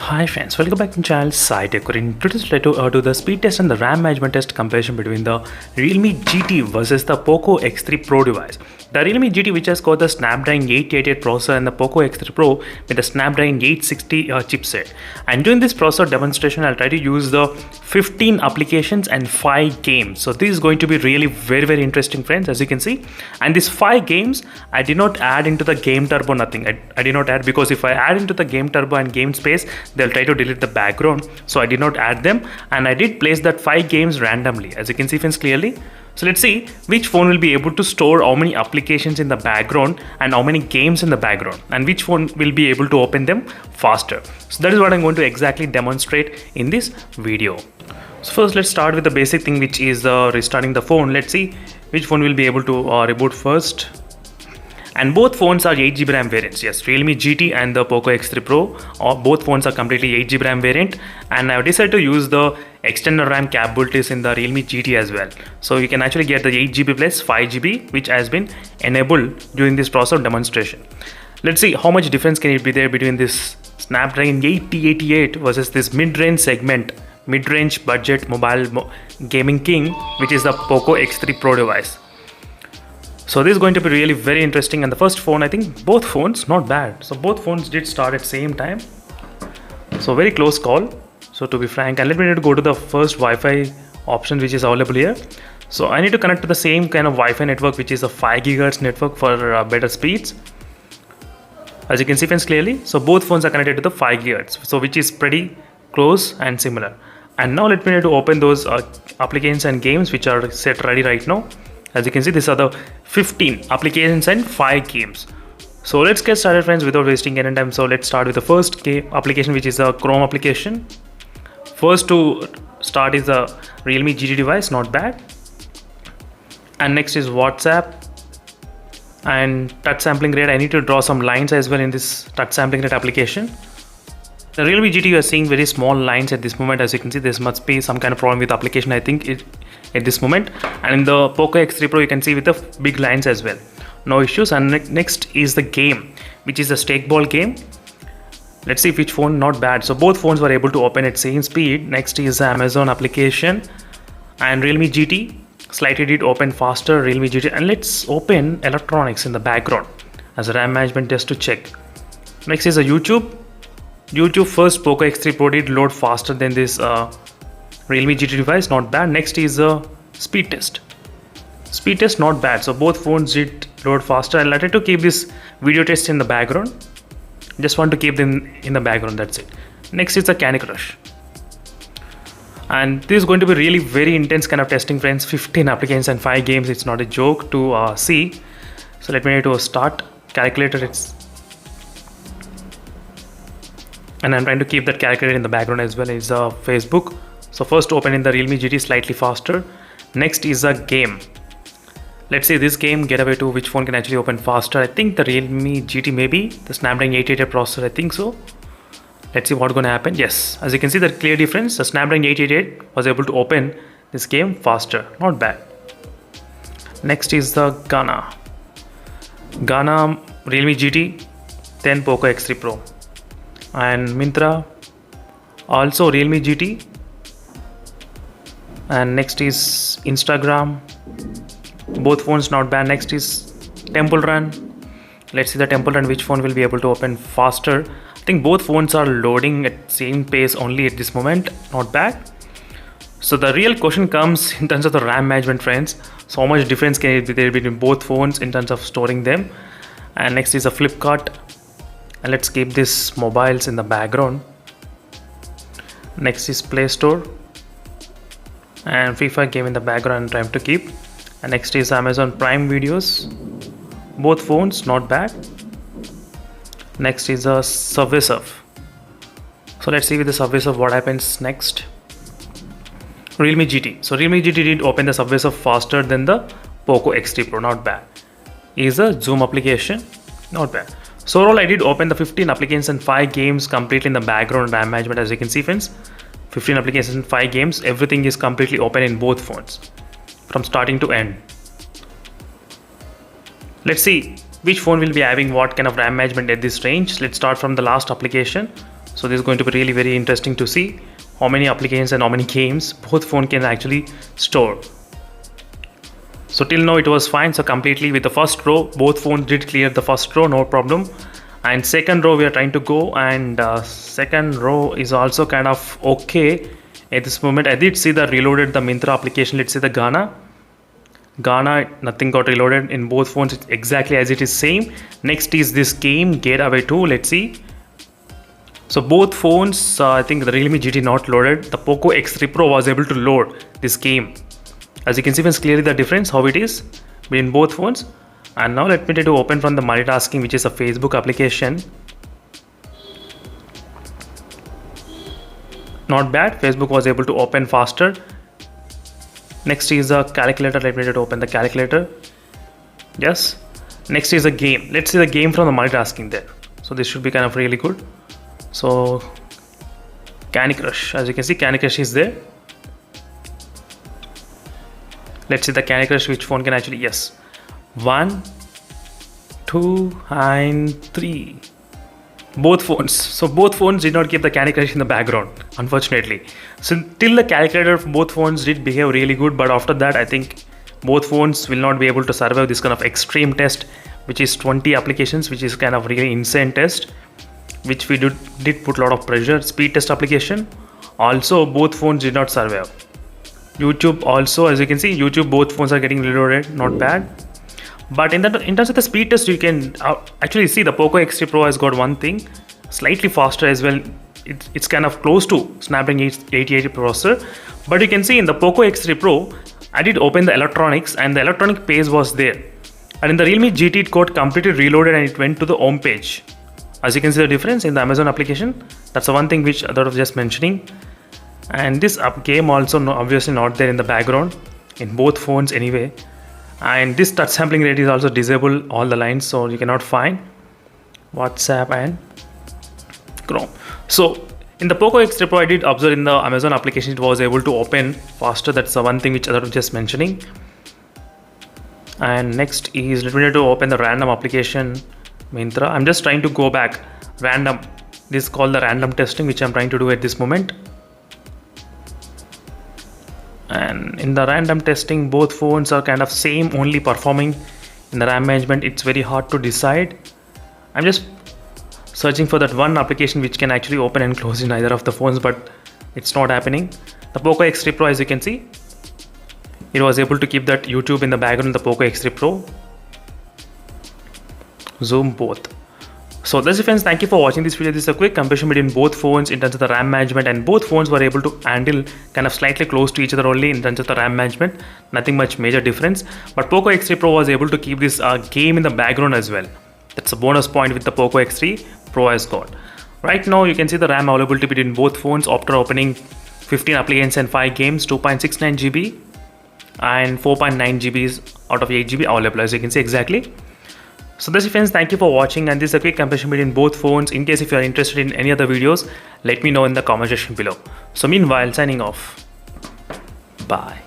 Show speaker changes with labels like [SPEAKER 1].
[SPEAKER 1] Hi friends, welcome back to channel Site According to this to do the speed test and the RAM management test comparison between the Realme GT versus the POCO X3 Pro device. The Realme GT, which has got the Snapdragon 888 processor, and the POCO X3 Pro with the Snapdragon 860 chipset. And during this processor demonstration, I'll try to use the 15 applications and 5 games. So this is going to be really very interesting, friends, as you can see. And these 5 games, I did not add into the game turbo, nothing. I did not add, because if I add into the game turbo and game space, they'll try to delete the background. So I did not add them, and I did place that 5 games randomly, as you can see, friends, clearly. So let's see which phone will be able to store how many applications in the background and how many games in the background, and which phone will be able to open them faster. So that is what I'm going to exactly demonstrate in this video. So first, let's start with the basic thing, which is restarting the phone. Let's see which phone will be able to reboot first. And both phones are 8GB RAM variants. Yes, Realme GT and the POCO X3 Pro, both phones are completely 8GB RAM variant. And I've decided to use the external RAM capabilities in the Realme GT as well. So you can actually get the 8GB plus 5GB, which has been enabled during this process of demonstration. Let's see how much difference can it be there between this Snapdragon 8088 versus this mid-range segment, mid-range budget mobile gaming king, which is the POCO X3 Pro device. So this is going to be really very interesting. And the first phone, I think both phones not bad. So both phones did start at same time. So very close call. So to be frank, and let me go to the first Wi-Fi option which is available here. So I need to connect to the same kind of Wi-Fi network, which is a 5 GHz network for better speeds. As you can see, friends, clearly. So both phones are connected to the 5 GHz, so which is pretty close and similar. And now let me need to open those applications and games which are set ready right now. As you can see, these are the 15 applications and 5 games. So let's get started, friends, without wasting any time. So let's start with the first game application, which is a Chrome application. First to start is the Realme GT device, not bad. And next is WhatsApp and touch sampling rate. I need to draw some lines as well in this touch sampling rate application. The Realme GT, you are seeing very small lines at this moment. As you can see, there must be some kind of problem with the application, I think, at this moment. And in the POCO X3 Pro, you can see with the big lines as well. No issues. And next is the game, which is a stake ball game. Let's see which phone, not bad. So both phones were able to open at same speed. Next is the Amazon application and Realme GT. Slightly did open faster, Realme GT. And let's open electronics in the background as a RAM management test to check. Next is a YouTube. First POCO X3 Pro did load faster than this Realme GT device, not bad. Next is a speed test. Speed test, not bad. So both phones did load faster. And I try to keep this video test in the background. Just want to keep them in the background, that's it. Next is the Candy Crush. And this is going to be really very intense kind of testing, friends. 15 applications and 5 games. It's not a joke to see. So let me need to start calculator. And I'm trying to keep that calculator in the background as well. Is Facebook. So first open in the Realme GT, slightly faster. Next is a game. Let's see this game, get away to which phone can actually open faster. I think the Realme GT, maybe the Snapdragon 888 processor, I think so. Let's see what's going to happen. Yes, as you can see, the clear difference. The Snapdragon 888 was able to open this game faster, not bad. Next is the Ghana Realme GT, then POCO X3 Pro. And Myntra, also Realme GT. And next is Instagram. Both phones not bad. Next is Temple Run. Let's see the Temple Run, which phone will be able to open faster. I think both phones are loading at same pace only at this moment, not bad. So the real question comes in terms of the RAM management, friends. So how much difference can it be there between both phones in terms of storing them? And next is a Flipkart. And let's keep these mobiles in the background. Next is Play Store and FIFA game in the background, I'm trying to keep. And next is Amazon Prime Videos. Both phones not bad. Next is a Subway Surf. So let's see with the Subway Surf what happens next. Realme GT. So Realme GT did open the Subway Surf faster than the POCO X3 Pro, not bad. Is a Zoom application, not bad. So overall, I did open the 15 applications and 5 games completely in the background RAM management. As you can see, friends, 15 applications and 5 games, everything is completely open in both phones from starting to end. Let's see which phone will be having what kind of RAM management at this range. Let's start from the last application. So this is going to be really very interesting to see how many applications and how many games both phone can actually store. So till now it was fine. So completely with the first row, both phones did clear the first row, no problem. And second row we are trying to go, and second row is also kind of okay at this moment. I did see the reloaded the Myntra application. Let's see the Ghana, nothing got reloaded in both phones. It's exactly as it is same. Next is this game Getaway 2. Let's see. So both phones, I think the Realme GT not loaded. The POCO X3 Pro was able to load this game. As you can see, it's clearly the difference how it is between both phones. And now let me try to open from the multitasking, which is a Facebook application. Not bad. Facebook was able to open faster. Next is a calculator. Let me try to open the calculator. Yes. Next is a game. Let's see the game from the multitasking there. So this should be kind of really good. So Candy Crush, as you can see, Candy Crush is there. Let's see the Candy Crush, which phone can actually, yes, 1, 2 and 3, both phones. So both phones did not keep the Candy Crush in the background, unfortunately. So till the calculator, both phones did behave really good, but after that I think both phones will not be able to survive this kind of extreme test, which is 20 applications, which is kind of really insane test, which we did put a lot of pressure. Speed test application also both phones did not survive. YouTube also, as you can see, YouTube both phones are getting reloaded, not bad. But in terms of the speed test, you can actually see the POCO X3 Pro has got one thing, slightly faster as well. It's kind of close to Snapdragon 880 processor, but you can see in the POCO X3 Pro, I did open the electronics and the electronic page was there, and in the Realme GT it got completely reloaded and it went to the home page. As you can see the difference in the Amazon application. That's the one thing which I was just mentioning. And this game also obviously not there in the background in both phones anyway. And this touch sampling rate is also disabled all the lines, so you cannot find WhatsApp and Chrome. So in the POCO X3 Pro, I did observe in the Amazon application it was able to open faster. That's the one thing which I was just mentioning. And next is, let me try to open the random application Myntra. I'm just trying to go back random. This is called the random testing, which I'm trying to do at this moment. And in the random testing, both phones are kind of same, only performing. In the RAM management, it's very hard to decide. I'm just searching for that one application which can actually open and close in either of the phones, but it's not happening. The POCO X3 Pro, as you can see, it was able to keep that YouTube in the background in the POCO X3 Pro. Zoom both. So that's it, friends. Thank you for watching this video. This is a quick comparison between both phones in terms of the RAM management, and both phones were able to handle kind of slightly close to each other only in terms of the RAM management. Nothing much major difference. But POCO X3 Pro was able to keep this game in the background as well. That's a bonus point with the POCO X3 Pro has got. Right now you can see the RAM availability between both phones after opening 15 applications and 5 games, 2.69 GB and 4.9 GB out of 8 GB available, as you can see exactly. So that's it, friends. Thank you for watching, and this is a quick comparison between both phones. In case if you are interested in any other videos, let me know in the comment section below. So meanwhile, signing off. Bye.